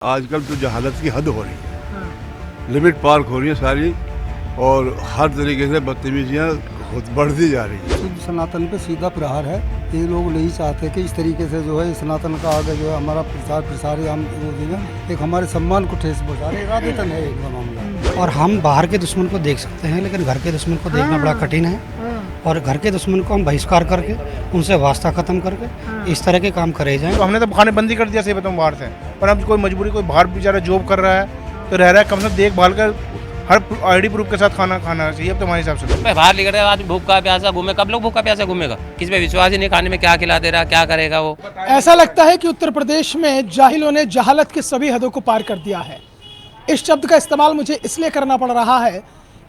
आजकल तो जहालत की हद हो रही है, लिमिट पार हो रही है सारी, और हर तरीके से बदतमीजियाँ बढ़ती जा रही है। शुद्ध सनातन पे सीधा प्रहार है। ये लोग नहीं चाहते कि इस तरीके से जो है सनातन का आगे जो है हमारा प्रसार हम वो देंगे, एक हमारे सम्मान को ठेस पहुँचा रहे इरादतन है इनका मामला। और हम बाहर के दुश्मन को देख सकते हैं, लेकिन घर के दुश्मन को देखना बड़ा कठिन है। और घर के दुश्मन को हम बहिष्कार करके उनसे वास्ता खत्म करके इस तरह के काम करे जाएं। तो हमने तो खाने बंदी कर दिया, सही बताऊं, बाहर से। पर अब कोई मजबूरी, कोई बाहर बेचारा जॉब कर रहा है तो रह रहा है, कम से कम देखभाल कर हर आईडी प्रूफ के साथ खाना चाहिए। अब तो हमारे हिसाब से बाहर निकल रहा है, आज भूखा प्यासा घूमे। कब लोग भूखा प्यासा घूमेगा? किस पे विश्वास ही नहीं, खाने में क्या खिला दे रहा, क्या करेगा वो। ऐसा लगता है कि उत्तर प्रदेश में जाहिलों ने जहालत की सभी हदों को पार कर दिया है। इस शब्द का इस्तेमाल मुझे इसलिए करना पड़ रहा है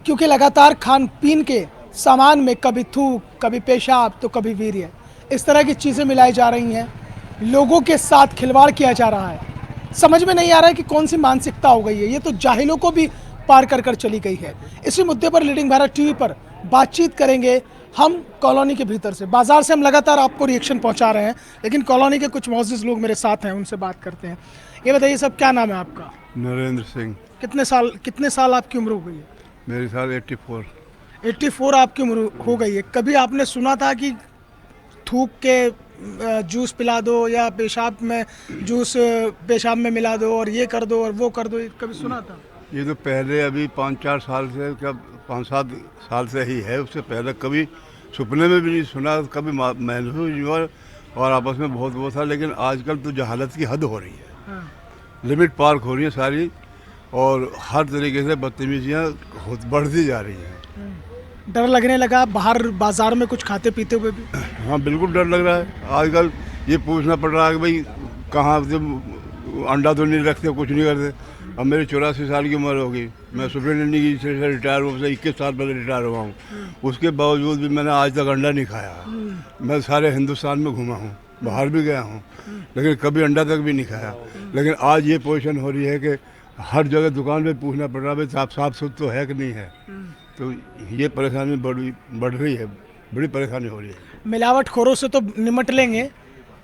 क्योंकि लगातार खान पीन के सामान में कभी थूक, कभी पेशाब, तो कभी वीर्य, इस तरह की चीज़ें मिलाई जा रही हैं। लोगों के साथ खिलवाड़ किया जा रहा है। समझ में नहीं आ रहा है कि कौन सी मानसिकता हो गई है। ये तो जाहिलों को भी पार कर कर चली गई है। इसी मुद्दे पर लीडिंग भारत टीवी पर बातचीत करेंगे हम कॉलोनी के भीतर से। बाजार से हम लगातार आपको रिएक्शन पहुंचा रहे हैं, लेकिन कॉलोनी के कुछ मौजूद लोग मेरे साथ हैं, उनसे बात करते हैं। ये बताइए सब, क्या नाम है आपका? नरेंद्र सिंह। कितने साल आपकी उम्र हो गई है? मेरे साल 84। 84 आपकी उम्र हो गई है। कभी आपने सुना था कि थूक के जूस पिला दो या पेशाब में जूस पेशाब में मिला दो और ये कर दो और वो कर दो, कभी सुना था? ये तो पहले अभी 5-4 साल से, क्या 5-7 साल से ही है। उससे पहले कभी सपने में भी नहीं सुना, कभी महसूस नहीं हुआ, और आपस में बहुत वो था। लेकिन आजकल तो जहालत की हद हो रही है, लिमिट पार हो रही है सारी, और हर तरीके से बदतमीजियाँ बढ़ती जा रही हैं। डर लगने लगा बाहर बाजार में कुछ खाते पीते हुए भी? हाँ, बिल्कुल डर लग रहा है। आजकल ये पूछना पड़ रहा है कि भाई कहाँ से अंडा तो नहीं रखते, कुछ नहीं करते। अब मेरी 84 साल की उम्र होगी, मैं सुपरिटेंडेंट से रिटायर हुआ, 21 साल पहले रिटायर हुआ हूँ। उसके बावजूद भी मैंने आज तक अंडा नहीं खाया। मैं सारे हिंदुस्तान में घूमा हूँ, बाहर भी गया हूँ, लेकिन कभी अंडा तक भी नहीं खाया। लेकिन आज ये पोजीशन हो रही है कि हर जगह दुकान पे पूछना पड़ रहा है भाई साफ सुथ तो है कि नहीं है। तो ये परेशानी बढ़ रही है, बड़ी परेशानी हो रही है। मिलावट खोरों से तो निमट लेंगे,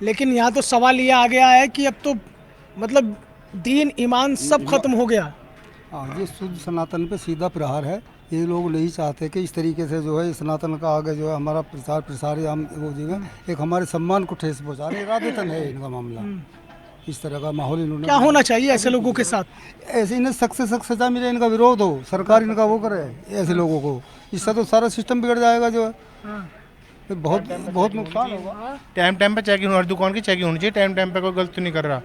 लेकिन यहाँ तो सवाल ये आ गया है कि अब तो मतलब दीन ईमान सब खत्म हो गया। हाँ, ये शुद्ध सनातन पे सीधा प्रहार है। ये लोग नहीं चाहते कि इस तरीके से जो है सनातन का आगे जो है हमारा प्रसार हम वो देंगे, एक हमारे सम्मान को ठेस पहुँचा रहे इरादतन है इनका मामला। इस तरह का माहौल इन्होंने। क्या होना चाहिए ऐसे लोगों के साथ? ऐसे इन्हें सख्त से सख्त सजा मिले, इनका विरोध हो, सरकार इनका वो करे ऐसे लोगों को। इससे तो सारा सिस्टम बिगड़ जाएगा जो है, तो बहुत नुकसान होगा। टाइम पे चेकिंग, हर दुकान की चेकिंग होनी चाहिए। टाइम पे कोई गलती नहीं कर रहा,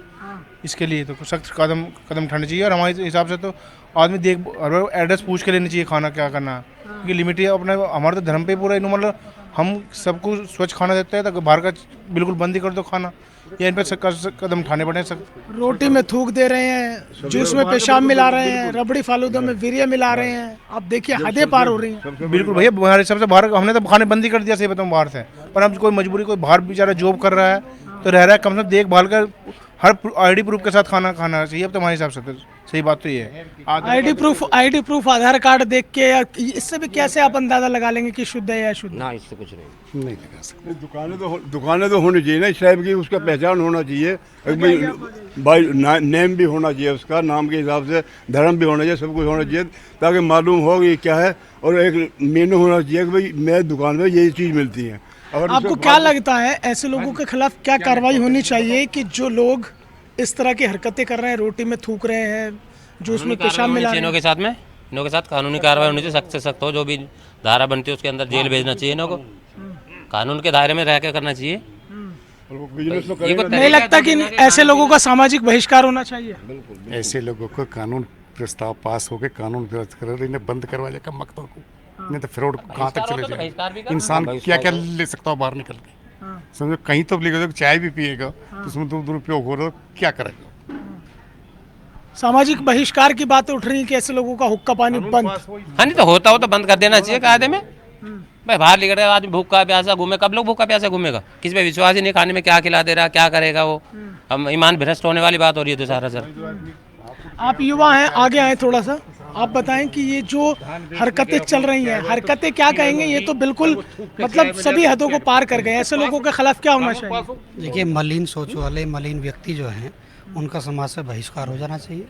इसके लिए तो सख्त कदम उठाना चाहिए। और हमारे हिसाब से तो आदमी एड्रेस पूछ के लेना चाहिए खाना क्या करना है, क्योंकि लिमिट है अपना। हमारा तो धर्म पे पूरा मतलब हम सबको स्वच्छ खाना देते हैं, तो बाहर का बिल्कुल बंद ही कर दो खाना, या इन पर कदम उठाने पड़े। रोटी में थूक दे रहे हैं, जूस में पेशाब मिला रहे हैं, रबड़ी फालूदा में वीर्य मिला रहे हैं। आप देखिए हदें पार हो रही हैं। बिल्कुल भैया, हमारे हिसाब से बाहर हमने तो खाने बंदी कर दिया, सही बताऊं, बाहर से। पर अब कोई मजबूरी, कोई बाहर बेचारा जॉब कर रहा है तो रह रहा है, कम से कम देखभाल कर हर आईडी प्रूफ के साथ खाना चाहिए। अब तो हमारे हिसाब से तो सही बात तो ये है। आईडी प्रूफ आधार कार्ड देख के, या इससे भी कैसे आप अंदाजा लगा लेंगे कि शुद्ध है या शुद्ध? ना, इससे कुछ नहीं लगा सकते। दुकानें तो होनी चाहिए ना इस टाइप की, उसका पहचान होना चाहिए भाई, नेम भी होना चाहिए उसका, नाम के हिसाब से धर्म भी होना चाहिए, सब कुछ होना चाहिए, ताकि मालूम हो कि क्या है। और एक मेनू होना चाहिए कि भाई मेरी दुकान में यही चीज़ मिलती है। आपको क्या लगता है ऐसे लोगों के खिलाफ क्या कार्रवाई होनी चाहिए कि जो लोग इस तरह की हरकतें कर रहे हैं, रोटी में थूक रहे हैं, जूस में पेशाब मिला रहे हैं? इनों के साथ कानूनी कार्रवाई होनी चाहिए, सख्त से सख्त हो। जो भी धारा बनती है उसके अंदर जेल भेजना चाहिए इन्हों को, कानून के दायरे में रह के करना चाहिए। नहीं लगता कि ऐसे लोगों का सामाजिक बहिष्कार होना चाहिए? ऐसे लोगों को कानून प्रस्ताव पास हो गए, कानून व्यवस्था कर, इन्हें बंद करवा जाएगा मकतल को। नहीं तो फ्रॉड कहाँ तक चले जाएगा। इंसान क्या क्या ले सकता हो बाहर निकल के, समझो कहीं तो लेगा, चाय भी पिएगा तो उसमें दुरुपयोग हो रहा है, क्या करेगा। सामाजिक बहिष्कार की बातें उठ रही है कि ऐसे लोगों का हुक्का पानी बंद। हाँ, नहीं तो होता हो तो बंद कर देना चाहिए कायदे में। भाई बाहर निकल रहा है, आज भूखा प्यासा घूमे। कब लोग भूखा प्यासा घूमेगा? किस पे विश्वास ही नहीं, खाने में क्या खिला दे रहा, क्या करेगा वो। हम ईमान भ्रष्ट होने वाली बात हो रही है तो सारा सर। आप युवा हैं, आगे आए थोड़ा सा, आप बताएं कि ये जो हरकतें चल रही हैं, हरकतें क्या कहेंगे, ये तो बिल्कुल मतलब सभी हदों को पार कर गए। ऐसे लोगों के खिलाफ क्या होना चाहिए? देखिए, मलिन सोच वाले मलिन व्यक्ति जो हैं उनका समाज से बहिष्कार हो जाना चाहिए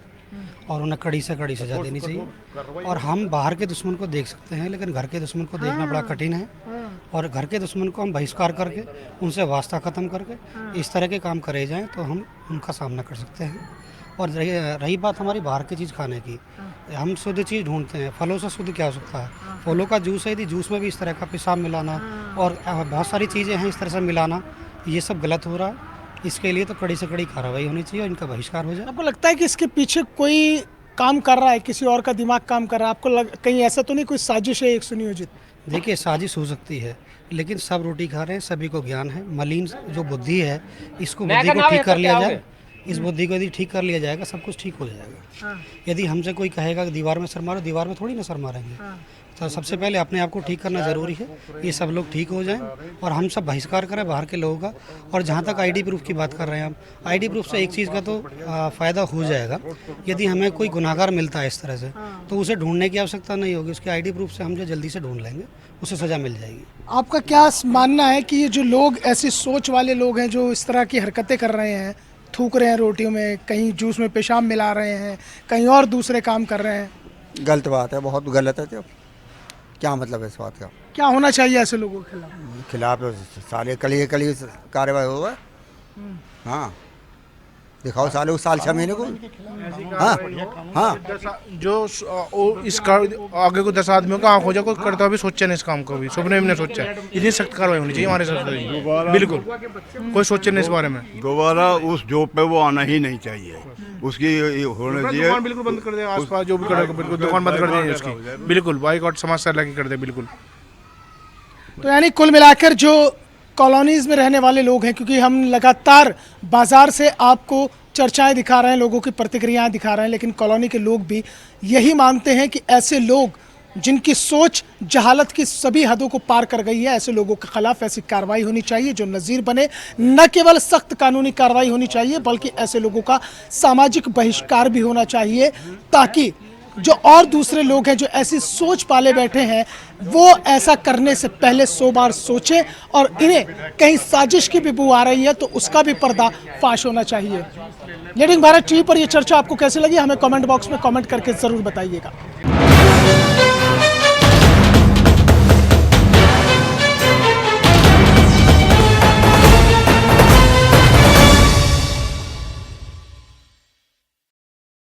और उन्हें कड़ी से कड़ी सजा देनी चाहिए। और हम बाहर के दुश्मन को देख सकते हैं लेकिन घर के दुश्मन को देखना बड़ा कठिन है, और घर के दुश्मन को हम बहिष्कार करके उनसे वास्ता ख़त्म करके इस तरह के काम करे जाएं तो हम उनका सामना कर सकते हैं। और रही बात हमारी बाहर की चीज़ खाने की, हम शुद्ध चीज़ ढूंढते हैं, फलों से शुद्ध क्या हो सकता है? फलों का जूस है, यदि जूस में भी इस तरह का पेशाब मिलाना और बहुत सारी चीज़ें हैं इस तरह से मिलाना, ये सब गलत हो रहा है। इसके लिए तो कड़ी से कड़ी कार्रवाई होनी चाहिए और इनका बहिष्कार हो जाए। आपको लगता है कि इसके पीछे कोई काम कर रहा है, किसी और का दिमाग काम कर रहा है? आपको कहीं ऐसा तो नहीं कोई साजिश है एक सुनियोजित? देखिए, साजिश हो सकती है लेकिन सब रोटी खा रहे हैं, सभी को ज्ञान है। मलिन जो बुद्धि है, इसको बुद्धि को ठीक कर लिया जाए, इस बुद्धि को यदि ठीक कर लिया जाएगा सब कुछ ठीक हो जाएगा। यदि हमसे कोई कहेगा कि दीवार में सर मारो, दीवार में थोड़ी ना सर मारेंगे। तो सबसे पहले अपने आप को ठीक करना ज़रूरी है, ये सब लोग ठीक हो जाएं और हम सब बहिष्कार करें बाहर के लोगों का। और जहाँ तक आईडी प्रूफ की बात कर रहे हैं हम, आईडी प्रूफ से एक चीज़ का तो फ़ायदा हो जाएगा, यदि हमें कोई गुनाहगार मिलता है इस तरह से तो उसे ढूंढने की आवश्यकता नहीं होगी, उसके आईडी प्रूफ से हम जो जल्दी से ढूंढ लेंगे, उसे सज़ा मिल जाएगी। आपका क्या मानना है कि ये जो लोग ऐसी सोच वाले लोग हैं जो इस तरह की हरकतें कर रहे हैं, थूक रहे हैं रोटियों में, कहीं जूस में पेशाब मिला रहे हैं, कहीं और दूसरे काम कर रहे हैं, गलत बात है, बहुत गलत है। तो क्या मतलब है इस बात का? क्या होना चाहिए ऐसे लोगों के खिलाफ? साले कली कार्रवाई होगा। हाँ, दिखाओ साले उस साल 6 महीने को। हाँ हाँ, जो इसका आगे को 10 आदमियों का आँख हो जाए, कोई करता भी सोचा नहीं इस काम को, भी सपने में नहीं सोचा। इतनी सख्त कार्रवाई होनी चाहिए हमारे साथ, बिल्कुल कोई सोचे नहीं इस बारे में। दोबारा उस जॉब पे वो आना ही नहीं चाहिए, उसकी होना चाहिए। दुकान बिल्कुल बंद कर दे, आसपास जो भी करेगा बिल्कुल दुकान बंद कर देंगे उसकी, बिल्कुल बाइकआउट समाज से लगी कर दे, बिल्कुल। तो यानी कुल मिलाकर जो कॉलोनीज में रहने वाले लोग हैं, क्योंकि हम लगातार बाजार से आपको चर्चाएं दिखा रहे हैं, लोगों की प्रतिक्रियाएं दिखा रहे हैं, लेकिन कॉलोनी के लोग भी यही मानते हैं कि ऐसे लोग जिनकी सोच जहालत की सभी हदों को पार कर गई है, ऐसे लोगों के खिलाफ ऐसी कार्रवाई होनी चाहिए जो नज़ीर बने। न केवल सख्त कानूनी कार्रवाई होनी चाहिए बल्कि ऐसे लोगों का सामाजिक बहिष्कार भी होना चाहिए, ताकि जो और दूसरे लोग हैं जो ऐसी सोच पाले बैठे हैं वो ऐसा करने से पहले 100 बार सोचें, और इन्हें कहीं साजिश की भी बू आ रही है तो उसका भी पर्दा फाश होना चाहिए। लीडिंग भारत टीवी पर यह चर्चा आपको कैसी लगी, हमें कमेंट बॉक्स में कमेंट करके ज़रूर बताइएगा।